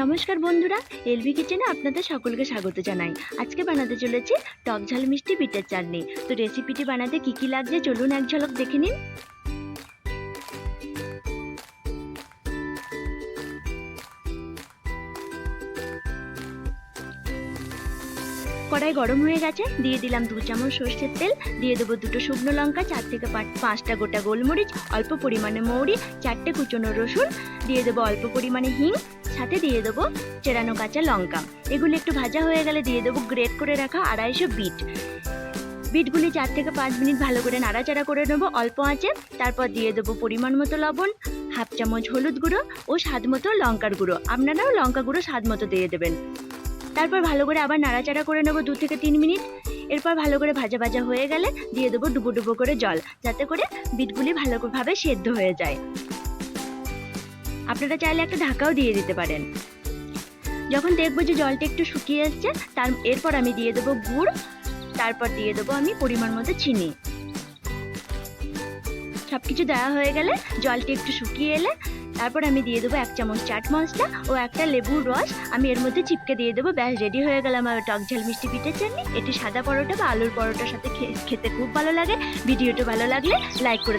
নমস্কার বন্ধুরা, এলভি কিচেনে আপনাদের সকলকে স্বাগত জানাই। আজকে বানাতে চলেছি টক ঝাল মিষ্টি বিটের চাটনি। তো রেসিপিটি বানাতে কি কি লাগছে চলুন এক ঝলক দেখে নিন। কড়াই গরম হয়ে গেছে, দিয়ে দিলাম 2 চামচ সরষের তেল, দিয়ে দেবো 2টো শুকনো লঙ্কা, 4 থেকে 5টা গোটা গোলমরিচ, অল্প পরিমাণে মৌরি, 4টে কুচনো রসুন, দিয়ে দেবো অল্প পরিমাণে হিং, সাথে দিয়ে দেবো চেরানো কাঁচা লঙ্কা। এগুলো একটু ভাজা হয়ে গেলে দিয়ে দেবো গ্রেট করে রাখা 250 বিট। বিটগুলি 4 থেকে 5 মিনিট ভালো করে নাড়াচাড়া করে নেবো অল্প আঁচে। তারপর দিয়ে দেবো পরিমাণ মতো লবণ, হাফ চামচ হলুদ গুঁড়ো ও স্বাদ মতো লঙ্কার গুঁড়ো। আপনারাও লঙ্কা গুঁড়ো স্বাদ মতো দিয়ে দেবেন। তারপর ভালো করে আবার নাড়াচাড়া করে নেবো 2 থেকে 3 মিনিট। এরপর ভালো করে ভাজা ভাজা হয়ে গেলে দিয়ে দেবো ডুবো ডুবো করে জল, যাতে করে বিটগুলি ভালোভাবে সেদ্ধ হয়ে যায়। আপনারা চাইলে একটা ঢাকাও দিয়ে দিতে পারেন। যখন দেখবো যে জলটা একটু শুকিয়ে এসছে, এরপর আমি দিয়ে দেবো গুড়, তারপর দিয়ে দেবো আমি পরিমাণ মতো চিনি। সবকিছু দেওয়া হয়ে গেলে জলটা একটু শুকিয়ে এলে তারপর আমি দিয়ে দেবো 1 চামচ চাট মশলা ও একটা লেবুর রস আমি এর মধ্যে চিপকে দিয়ে দেবো। ব্যাস রেডি হয়ে গেল আমার টক ঝাল মিষ্টি পিঠের চাটনি। এটি সাদা পরোটা বা আলুর পরোটার সাথে খেতে খুব ভালো লাগে। ভিডিওটা ভালো লাগলে লাইক করে